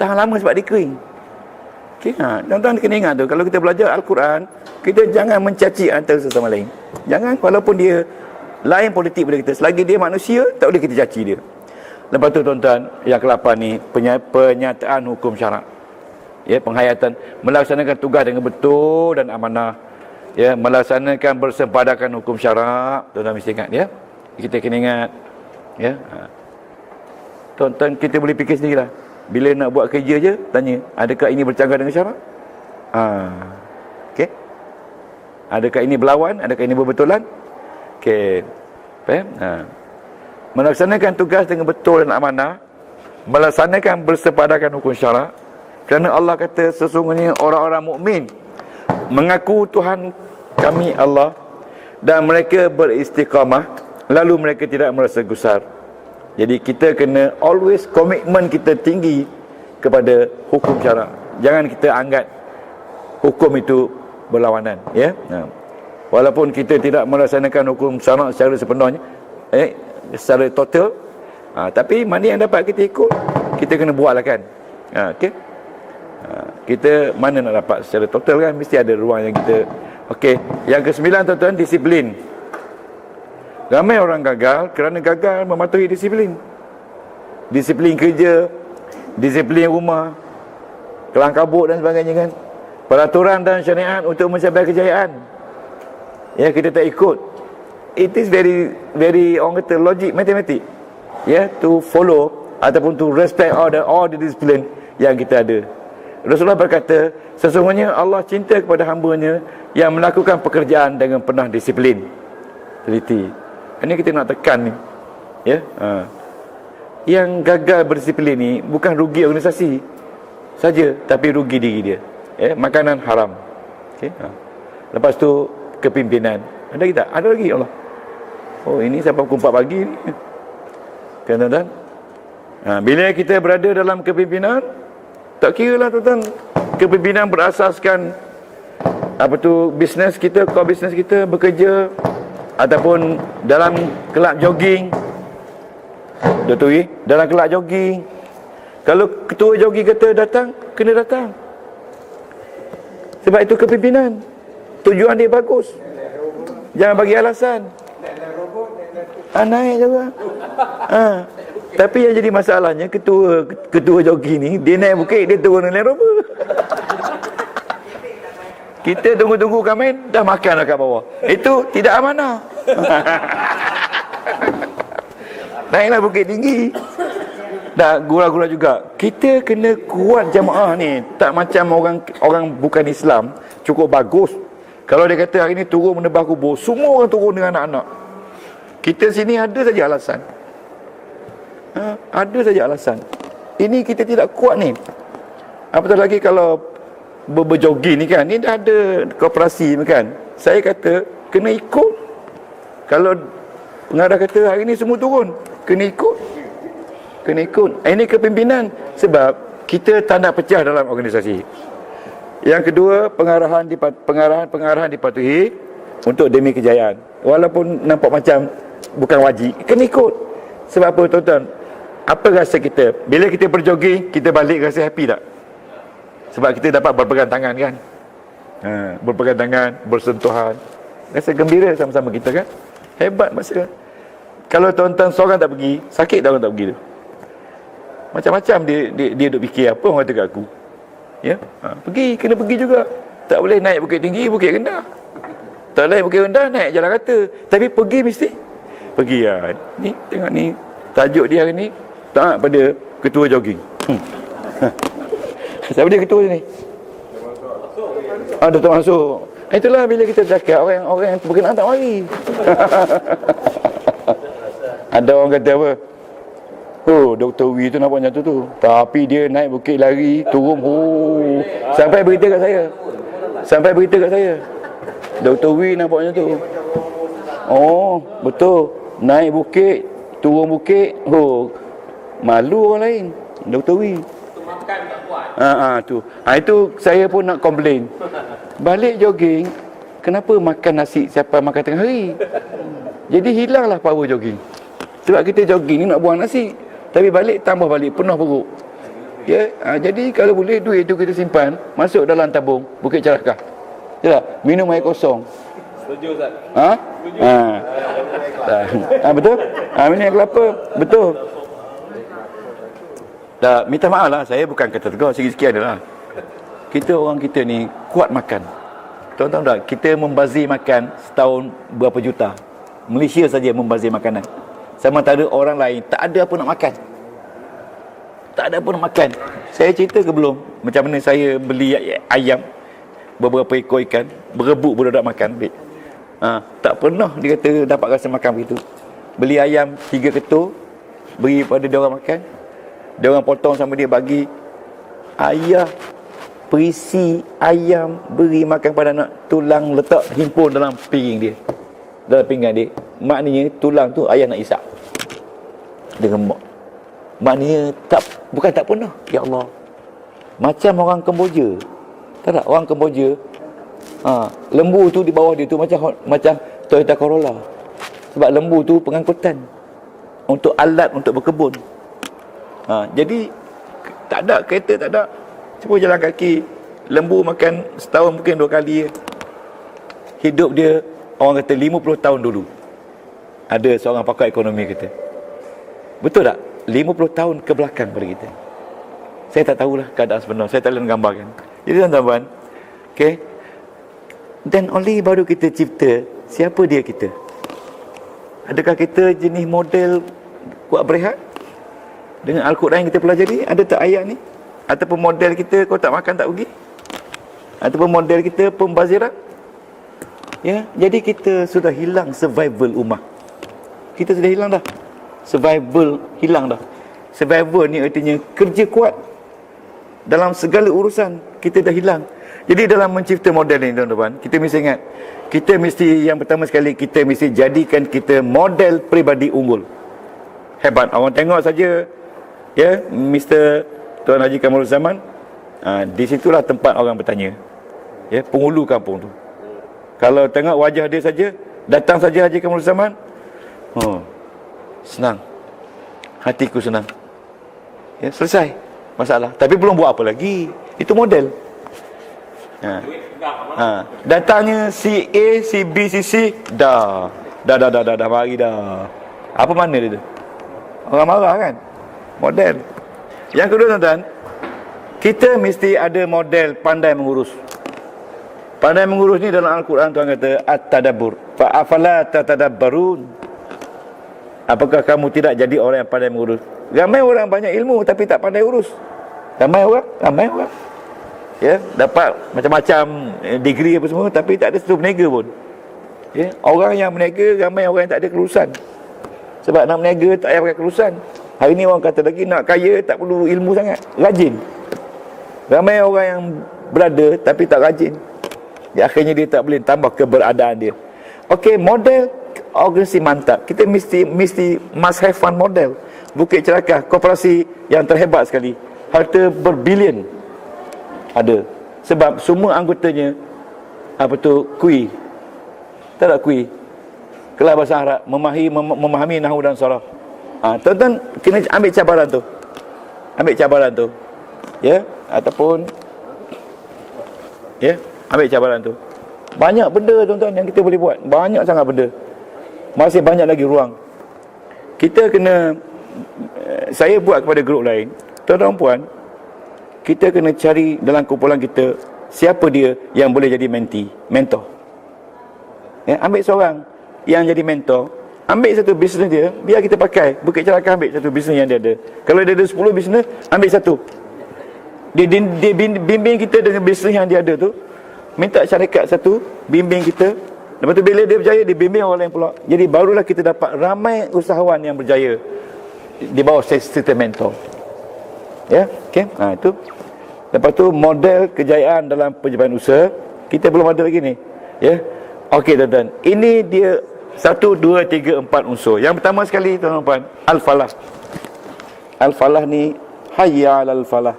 Tahan lama sebab dia kering. Okay, tuan-tuan kena ingat tu, kalau kita belajar Al-Quran, kita jangan mencaci antara sesama lain. Jangan, walaupun dia lain politik pada kita, selagi dia manusia, tak boleh kita caci dia. Lepas tu tuan-tuan, yang ke-8 ni, penyataan hukum syarak. Ya, penghayatan, melaksanakan tugas dengan betul dan amanah. Ya, melaksanakan bersempadakan hukum syarak. Tuan-tuan mesti ingat ya. Kita kena ingat. Ya. Tuan-tuan, kita boleh fikir sendirilah. Bila nak buat kerja je, tanya, adakah ini bercanggah dengan syarak? Okey. Adakah ini berlawan? Adakah ini berbetulan? Okey. Faham? Melaksanakan tugas dengan betul dan amanah, melaksanakan bersepadakan hukum syarak. Kerana Allah kata sesungguhnya orang-orang mukmin mengaku Tuhan kami Allah dan mereka beristiqamah, lalu mereka tidak merasa gusar. Jadi kita kena always komitmen kita tinggi kepada hukum syarak. Jangan kita anggap hukum itu berlawanan, ya. Walaupun kita tidak melaksanakan hukum syarak secara sepenuhnya, secara total, tapi mana yang dapat kita ikut, kita kena buatlah kan. Okey. Kita mana nak dapat secara total kan, mesti ada ruang yang kita. Okey, yang ke-9 tuan-tuan, disiplin. Ramai orang gagal kerana gagal mematuhi disiplin. Disiplin kerja, disiplin rumah, kelang kabut dan sebagainya kan. Peraturan dan syariat untuk mencapai kejayaan, ya, kita tak ikut. It is very orang kata logik, matematik. Ya, to follow ataupun to respect all the discipline yang kita ada. Rasulullah berkata, sesungguhnya Allah cinta kepada hamba-Nya yang melakukan pekerjaan dengan penuh disiplin. Teliti. Ini kita nak tekan ni. Ya. Yang gagal berdisiplin ni bukan rugi organisasi saja, tapi rugi diri dia. Ya, makanan haram. Okey. Lepas tu kepimpinan. Ada kita? Ada lagi Allah. Oh, ini sampai pukul 4 pagi ni. Kan tuan-tuan? Bila kita berada dalam kepimpinan, tak kira lah tuan-tuan, kepimpinan berasaskan apa tu, bisnes kita, core bisnes kita, bekerja ataupun dalam kelab jogging. Betul, dalam kelab jogging, kalau ketua jogging kata datang, kena datang. Sebab itu kepimpinan. tujuan dia bagus. Jangan bagi alasan. Naik juga. Tapi yang jadi masalahnya, ketua joki ni, dia naik bukit, dia turun Land Rover. Kita tunggu-tunggu kami dah makan kat bawah. Itu tidak amanah. Naiklah bukit tinggi. Dah gura-gura juga. Kita kena kuat jamaah ni. Tak macam orang bukan Islam, cukup bagus. Kalau dia kata hari ni turun menebah kubur, semua orang turun dengan anak-anak. Kita sini ada saja alasan. Ada saja alasan. Ini kita tidak kuat ni. Apatah lagi kalau berjogging ni kan, ni dah ada koperasi kan. Saya kata kena ikut. Kalau pengarah kata hari ni semua turun, kena ikut. Kena ikut. Ini kepimpinan. Sebab kita tak nak pecah dalam organisasi. Yang kedua, pengarahan dipatuhi untuk demi kejayaan. Walaupun nampak macam bukan wajib, kena ikut. Sebab apa tuan-tuan? Apa rasa kita? Bila kita berjogging, kita balik rasa happy tak? Sebab kita dapat berpegang tangan kan? Berpegang tangan, bersentuhan. Rasa gembira sama-sama kita kan? Hebat masa. Kalau tuan-tuan seorang tak pergi, sakit tak orang tak pergi tu. Macam-macam dia duk fikir apa orang kata kat aku. Ya, pergi, kena pergi juga. Tak boleh naik bukit tinggi, bukit rendah. Tak boleh bukit rendah, naik jalan kata. Tapi pergi mesti. Pergi lah. Ni, tengok ni. Tajuk dia hari ni, taat pada ketua jogging. Siapa dia ketua ni? Datuk Mansur. Itulah bila kita cakap, orang yang berkenaan tak mari. Ada orang kata apa? Dr. Wee tu nampak macam tu. Tapi dia naik bukit lari, turun. Sampai berita kat saya. Dr. Wee nampak macam tu. Betul. Naik bukit, turun bukit. Malu orang lain. Dr. Wee. Tu. Itu saya pun nak komplain. Balik jogging, kenapa makan nasi siapa makan tengah hari? Jadi hilanglah power jogging. Sebab kita jogging ni nak buang nasi. Tapi tambah balik penuh perut. Ya, jadi kalau boleh duit itu kita simpan, masuk dalam tabung Bukit Cerakah. Ya, minum air kosong. Setuju Ustaz. Betul? Minum air kelapa, betul. Dah minta maaf lah, saya bukan kata tegur, sikit-sikit adalah. Orang kita ni kuat makan. Tahu tak, kita membazir makan setahun berapa juta. Malaysia saja membazir makanan. Sama tak ada orang lain, tak ada apa nak makan. Tak ada apa nak makan. Saya cerita ke belum? Macam mana saya beli ayam, beberapa ekor ikan, berebut budak makan. Tak pernah dia kata dapat rasa makan begitu. Beli ayam 3 ketul, beri pada dia orang makan. Dia orang potong sama dia bagi. Ayah perisi ayam beri makan pada anak, tulang letak himpun dalam piring dia, dalam pinggan dia. Maknanya tulang tu ayah nak isap dengan mak. Maknanya bukan tak pernah. Ya Allah, macam orang Kemboja. Tahu tak, orang Kemboja, lembu tu di bawah dia tu macam Toyota Corolla. Sebab lembu tu pengangkutan untuk alat untuk berkebun. Jadi tak ada kereta, tak ada, cuma jalan kaki. Lembu makan setahun mungkin 2 kali. Hidup dia, orang kata 50 tahun dulu. Ada seorang pakar ekonomi kata, betul tak? 50 tahun ke belakang pada kita. Saya tak tahulah keadaan sebenar, saya tak boleh menggambarkan. Jadi tuan-tuan, okay, dan oleh baru kita cipta, siapa dia kita? Adakah kita jenis model kuat berehat? Dengan Al-Quran yang kita pelajari, ada tak ayat ni? Ataupun model kita, kau tak makan tak pergi? Ataupun model kita pembaziran? Ya, jadi kita sudah hilang survival ummah. Kita sudah hilang dah. Survival hilang dah. Survival ni artinya kerja kuat. Dalam segala urusan, kita dah hilang. Jadi dalam mencipta model ni tuan-tuan, kita mesti ingat, kita mesti, yang pertama sekali, kita mesti jadikan kita model peribadi unggul. Hebat. Orang tengok saja, ya, Mr. Tuan Haji Kamarul Zaman, di situlah tempat orang bertanya. Ya, penghulu kampung tu. Kalau tengok wajah dia saja, datang saja Haji Kamarul Zaman, senang. Hatiku senang. Ya, selesai masalah. Tapi belum buat apa lagi. Itu model. Datangnya si A, si B, si C, dah mari dah. Apa mana dia tu? Orang marah kan? Model. Yang kedua tuan-tuan, kita mesti ada model pandai mengurus. Pandai mengurus ni dalam Al-Quran Tuhan kata at-tadabbur. Fa afala tatadabbarun. Apakah kamu tidak jadi orang yang pandai mengurus? Ramai orang banyak ilmu tapi tak pandai urus. Ramai orang. Ya, dapat macam-macam degree apa semua tapi tak ada satu berniaga pun. Ya, orang yang berniaga ramai orang yang tak ada kelulusan. Sebab nak berniaga tak payah pakai kelulusan. Hari ni orang kata lagi nak kaya tak perlu ilmu sangat, rajin. Ramai orang yang berada tapi tak rajin. Ya, akhirnya dia tak boleh tambah keberadaan dia. Okey, model organisasi mantap. Kita mesti must have fun model. Bukit Cerakah, koperasi yang terhebat sekali. Harta berbilion ada. Sebab semua anggotanya kui. Tak ada kui. Kelas bahasa Arab, memahami nahwu dan saraf. Tuan-tuan kena ambil cabaran tu. Ya, ataupun ya, ambil cabaran tu. Banyak benda tuan-tuan yang kita boleh buat. Banyak sangat benda. Masih banyak lagi ruang. Kita kena, saya buat kepada grup lain, tuan-tuan dan puan, kita kena cari dalam kumpulan kita siapa dia yang boleh jadi mentor. Ya, ambil seorang yang jadi mentor, ambil satu bisnes dia, biar kita pakai. Bukit Cerakah ambil satu bisnes yang dia ada. Kalau dia ada 10 bisnes, ambil satu. Dia bimbing kita dengan bisnes yang dia ada tu. Minta syarikat satu, bimbing kita. Lepas tu bila dia berjaya, dia bimbing orang lain pula. Jadi barulah kita dapat ramai usahawan yang berjaya di bawah sistem mentor. Ya, okey. Itu. Lepas tu model kejayaan dalam penyelesaian usaha, kita belum ada lagi ni. Ya. Okey tuan-tuan. Ini dia 1, 2, 3, 4 unsur. Yang pertama sekali tuan-tuan, al-falah. Al-falah ni hayya 'alal falah.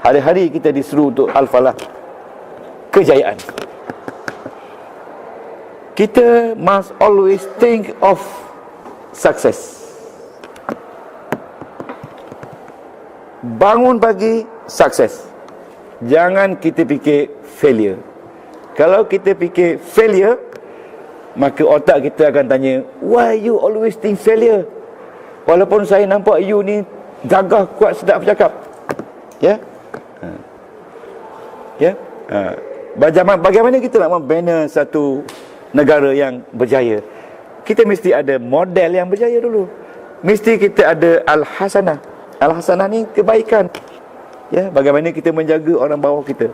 Hari-hari kita disuruh untuk al-falah. Kejayaan. Kita must always think of success. Bangun pagi, sukses. Jangan kita fikir failure. Kalau kita fikir failure, maka otak kita akan tanya, why you always think failure? Walaupun saya nampak you ni gagah, kuat, sedap bercakap. Ya? Ya? Bagaimana kita nak membina satu negara yang berjaya? Kita mesti ada model yang berjaya dulu. Mesti kita ada al-hasanah. Al-hasanah ni kebaikan. Ya, bagaimana kita menjaga orang bawah kita.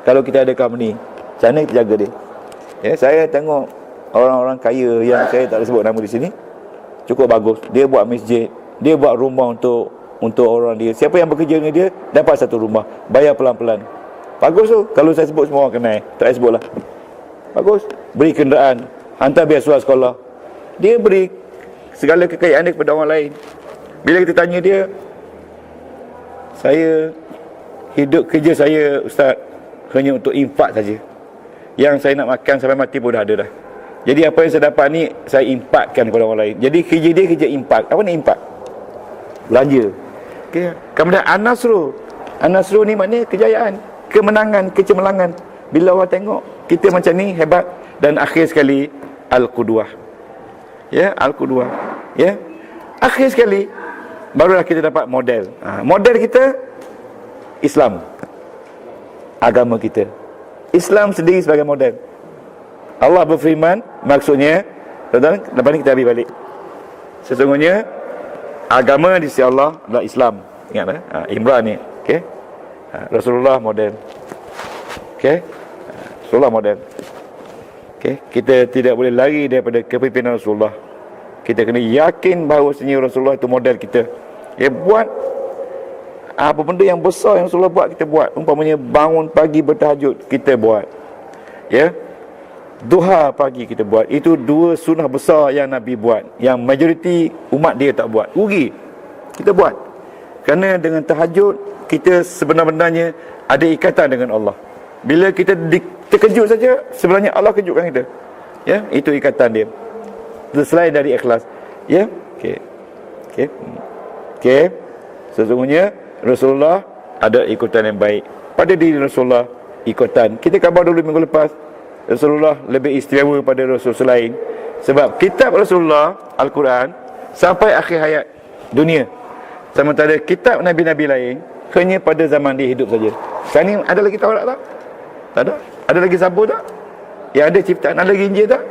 Kalau kita ada company, macam mana kita jaga dia? Ya, saya tengok orang-orang kaya yang saya tak ada sebut nama di sini, cukup bagus. Dia buat masjid, dia buat rumah untuk orang dia. Siapa yang bekerja dengan dia dapat satu rumah, bayar pelan-pelan. Bagus tu. Kalau saya sebut semua orang kenal, tak payah sebutlah. Bagus. Beri kenderaan, hantar biasa sekolah. Dia beri segala kekayaan dia kepada orang lain. Bila kita tanya dia, saya hidup kerja saya ustaz hanya untuk infak saja. Yang saya nak makan sampai mati pun dah ada dah. Jadi apa yang saya dapat ni saya infakkan kepada orang lain. Jadi kerja dia kerja infak. Apa ni infak? Belanja. Okay. Kemudian An-Nasru ni maknanya kejayaan, kemenangan, kecemerlangan. Bila orang tengok kita macam ni hebat. Dan akhir sekali Al-Qudwah. Ya, Al-Qudwah. Ya. Akhir sekali barulah kita dapat model. Model kita Islam. Agama kita. Islam sendiri sebagai model. Allah berfirman, maksudnya, tuan-tuan, lepas ni kita habis balik. Sesungguhnya agama di sisi Allah adalah Islam. Ingat Imran ni, okey? Rasulullah model. Okey? Rasulullah model. Okey, kita tidak boleh lari daripada kepimpinan Rasulullah. Kita kena yakin bahawasanya Rasulullah itu model kita. Dia buat apa benda yang besar yang Rasulullah buat, kita buat. Umpamanya bangun pagi bertahajud, kita buat. Ya. Duha pagi kita buat. Itu 2 sunnah besar yang Nabi buat, yang majoriti umat dia tak buat. Rugi. Kita buat. Kerana dengan tahajud kita sebenar-benarnya ada ikatan dengan Allah. Bila kita terkejut saja, sebenarnya Allah kejutkan kita. Ya, itu ikatan dia. Selain dari ikhlas. Ya. Okey. Okey. Okey. Sesungguhnya Rasulullah ada ikutan yang baik pada diri Rasulullah, ikutan. Kita khabar dulu minggu lepas, Rasulullah lebih istimewa pada Rasul lain. Sebab kitab Rasulullah, Al-Quran, sampai akhir hayat dunia. Sementara kitab Nabi-Nabi lain, hanya pada zaman dia hidup saja. Sekarang ni ada lagi Taurat tak? Tak ada. Ada lagi Zabur tak? Yang ada ciptaan, ada lagi Injil tak?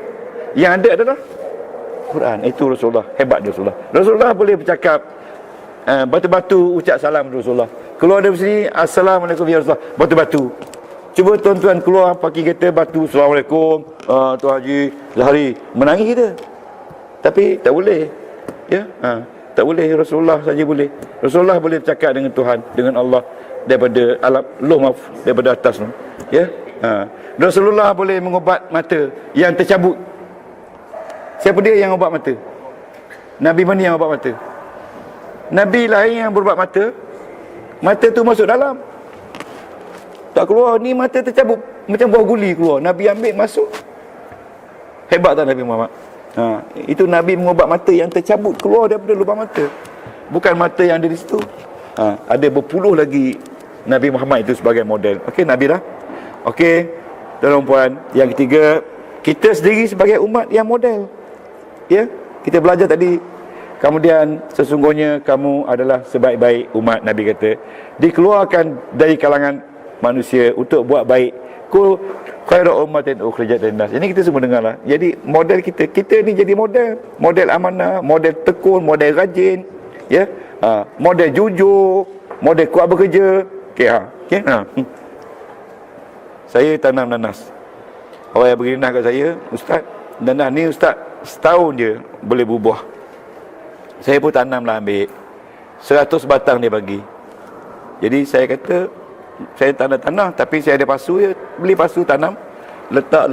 Yang ada adalah Quran. Itu Rasulullah. Hebat Rasulullah. Rasulullah boleh bercakap, batu-batu ucap salam Rasulullah. Keluar dari sini, Assalamualaikum ya Rasulullah. Batu-batu. Cuba tuan-tuan keluar pakai kereta batu, Assalamualaikum, Tuan Haji Zahari. Menangis kita. Tapi tak boleh. Ya, tak boleh. Rasulullah saja boleh. Rasulullah boleh bercakap dengan Tuhan, dengan Allah daripada alam Lauh Mahfuz, daripada atas tu. Ya. Rasulullah boleh mengubat mata yang tercabut. Siapa dia yang ubat mata? Nabi mana yang ubat mata? Nabi lain yang berubat mata. Mata tu masuk dalam, tak keluar. Ni mata tercabut, macam buah guli keluar. Nabi ambil masuk. Hebat tak Nabi Muhammad? Itu Nabi mengubat mata yang tercabut, keluar daripada lubang mata. Bukan mata yang ada di situ. Ada berpuluh lagi Nabi Muhammad itu sebagai model. Okey, Nabi dah. Okey, tuan-tuan, yang ketiga, kita sendiri sebagai umat yang model. Ya, kita belajar tadi. Kemudian sesungguhnya kamu adalah sebaik-baik umat, Nabi kata, dikeluarkan dari kalangan manusia untuk buat baik. Kul khairu ummatin ukhrijat linnas. Ini kita semua dengarlah. Jadi model kita ni jadi model amanah, model tekun, model rajin, ya. Model jujur, model kuat bekerja. Okey, Saya tanam nanas. Orang yang beri nanas kat saya, Ustaz, nanas ni Ustaz setahun je boleh berbuah. Saya pun tanamlah, ambil 100 batang dia bagi. Jadi saya kata, saya tanam, tapi saya ada pasu, beli pasu tanam, letak.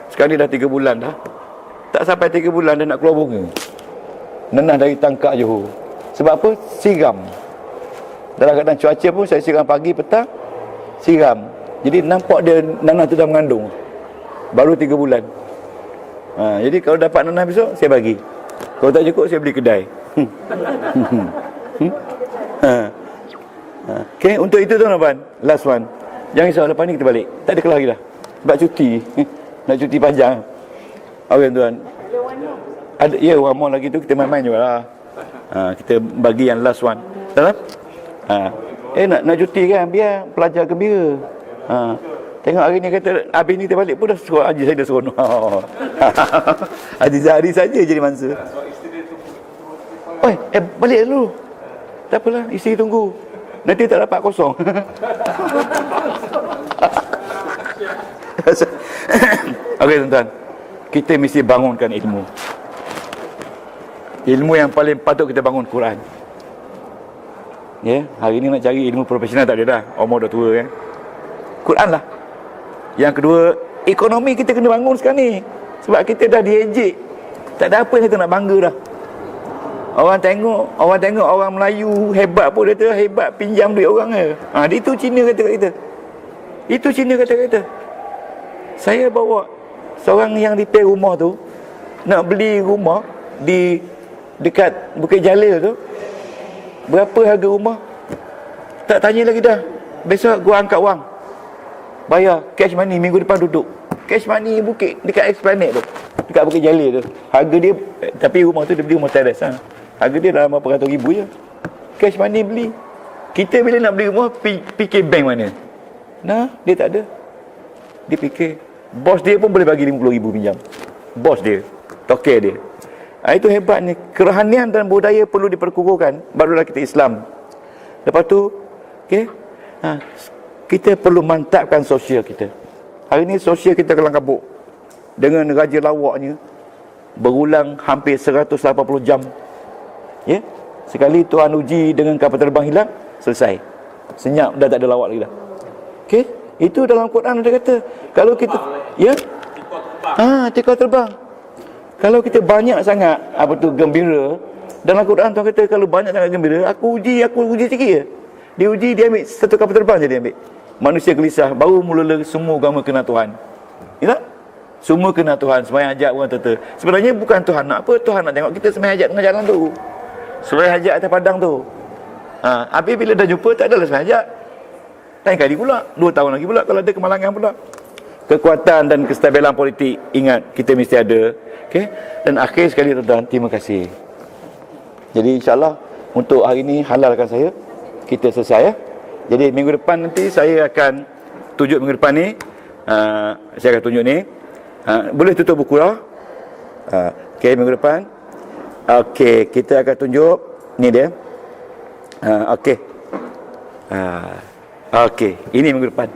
Sekarang ni dah 3 bulan dah. Tak sampai 3 bulan dah nak keluar bunga. Nanas dari Tangkak Johor. Sebab apa? Siram. Dalam keadaan cuaca pun saya siram pagi, petang, siram. Jadi nampak dia nanas tu dah mengandung. Baru 3 bulan. Jadi kalau dapat nanas besok, saya bagi. Kalau tak cukup, saya beli kedai. Okay, untuk itu tuan-tuan, last one. Jangan risau, lepas ni kita balik. Tak ada kelas lagi dah. Sebab cuti. Nak cuti panjang. Okey tuan. Ada, ya, one more lagi tu kita main-main juga lah. Kita bagi yang last one. Betul? Nak cuti kan, biar pelajar gembira. Tengok hari ni kata, habis ni kita balik pun dah suruh Haji saya dah seronok. Haji Zahari saja jadi mangsa. Oi, balik dulu. Tak apalah, isteri tunggu. Nanti tak dapat kosong. Okey tuan-tuan, kita mesti bangunkan ilmu. Ilmu yang paling patut kita bangun, Quran. Ya, hari ni nak cari ilmu profesional tak ada dah. Umur dah tua kan. Quran lah. Yang kedua, ekonomi kita kena bangun sekarang ni. Sebab kita dah diejek. Tak ada apa yang kita nak bangga dah. Orang tengok orang Melayu hebat pun, dia kata hebat pinjam duit orang ke. Itu Cina kata kat kita. Itu Cina kata kat kita. Saya bawa seorang yang repair rumah tu, nak beli rumah di dekat Bukit Jalil tu. Berapa harga rumah? Tak tanya lagi dah. Besok gua angkat wang. Bayar cash money, minggu depan duduk. Cash money bukit dekat Esplanade tu, dekat Bukit Jalil tu. Harga dia, tapi rumah tu dia beli rumah teres. Harga dia dalam berapa ratus ribu je. Cash money beli. Kita bila nak beli rumah, fikir bank mana. Nah, dia tak ada. Dia fikir bos dia pun boleh bagi 50,000 pinjam. Bos dia, tokek dia. Itu hebatnya. Kerohanian dan budaya perlu diperkukuhkan, barulah kita Islam. Lepas tu, okey, kita perlu mantapkan sosial kita. Hari ni sosial kita kelang kabut dengan raja lawaknya, berulang hampir 180 jam. Ya, sekali Tuhan uji dengan kapal terbang hilang, selesai. Senyap, dah tak ada lawak lagi dah. Okey, itu dalam Quran ada kata, kalau kita tikar terbang. Kalau kita banyak sangat gembira, dalam Quran Tuhan kata kalau banyak sangat gembira, aku uji sikit je. Dia uji, dia ambil satu kapal terbang je dia ambil. Manusia gelisah, baru mula semua agama kena Tuhan. Ya tak? Semua kena Tuhan, sembahyang hajat orang terta. Sebenarnya bukan Tuhan nak apa, Tuhan nak tengok kita sembahyang hajat tengah jalan tu. Sembahyang hajat atas padang tu. Habis bila dah jumpa, tak adalah sembahyang hajat. Lain kali pula 2 tahun lagi pula kalau ada kemalangan pula. Kekuatan dan kestabilan politik, ingat kita mesti ada. Okey. Dan akhir sekali tuan-tuan, terima kasih. Jadi insya-Allah untuk hari ini halalkan saya. Kita selesai ya. Jadi minggu depan nanti saya akan tunjuk minggu depan ni. Saya akan tunjuk ni. Boleh tutup buku dah. Okey, minggu depan. Okey, kita akan tunjuk ni dia. Okey. Okey, ini minggu depan.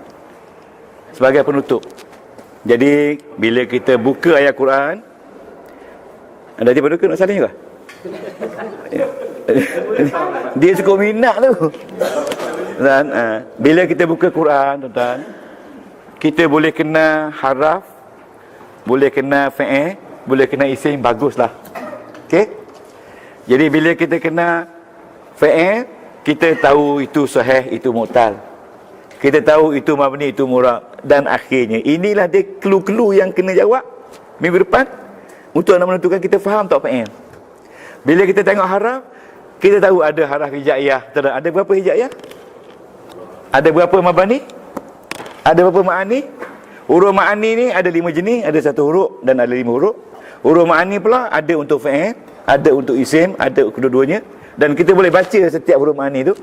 Sebagai penutup. Jadi bila kita buka ayat Quran, anda tiba-tiba nak saling ke? Dia cukup minat tu. Dan bila kita buka Quran, tuan-tuan, kita boleh kena haraf, boleh kena fi'il, boleh kena isim, baguslah. Okey? Jadi bila kita kena fi'il, kita tahu itu sahih, itu mu'tal. Kita tahu itu mabni, itu murab. Dan akhirnya, inilah dia clue-clue yang kena jawab minggu depan untuk nak menentukan kita faham tak fi'il. Bila kita tengok haraf, kita tahu ada haraf hijaiyah. Ada berapa hijaiyah? Ada berapa mabani? Ada berapa ma'ani? Huruf ma'ani ni ada 5 jenis, ada 1 huruf dan ada 5 huruf. Huruf ma'ani pula ada untuk fi'il, ada untuk isim, ada kedua-duanya. Dan kita boleh baca setiap huruf ma'ani tu.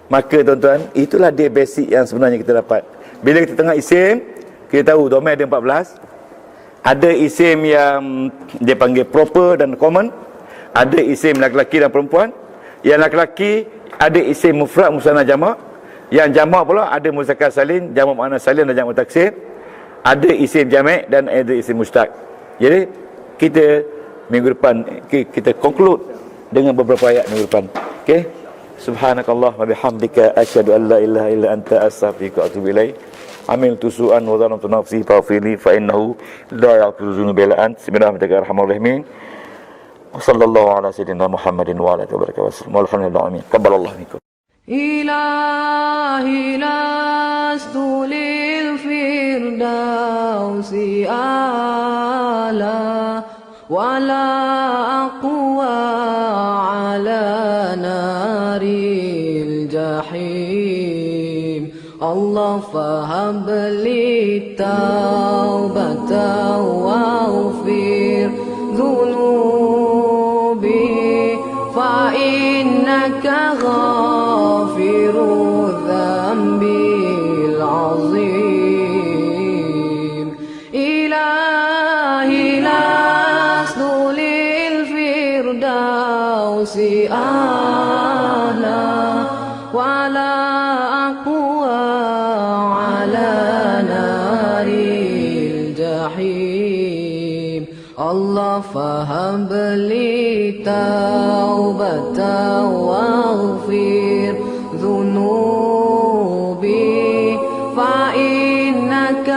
Maka tuan-tuan, itulah dia basic yang sebenarnya kita dapat. Bila kita tengok isim, kita tahu dhamir ada 14. Ada isim yang dia panggil proper dan common. Ada isim lelaki dan perempuan. Yang lelaki ada isim mufrad, musanna, jamak. Yang jamak pula ada muzakkar salim, jamak muannas salim dan jamak taksir. Ada isim jami' dan ada isim mustaq. Jadi kita minggu depan kita conclude dengan beberapa ayat minggu depan. Okey. Subhanakallah wa bihamdika asyhadu an la ilaha illa anta astaghfiruka wa atubu ilaik. Amiltu su'an wa zalamtu nafsi faghfirli fa innahu la yaghfiru dzunuba illa anta. Bismillahirrahmanirrahim. Arhamar rahimin. Wa sallallahu ala sayyidina Muhammadin wa ala alihi wa barakatuh. Walhamdulillahi amin. Qabbalallahu minkum. إلهي لست للفردوس أعلى ولا أقوى على نار الجحيم الله فهب لي التوبة واغفر ذنوبي فإنك غافر الذنب العظيم إلهي لست للفردوس أعلى ولا أقوى على نار الجحيم الله فهب لي توبة واغفر ذنوبي فإنك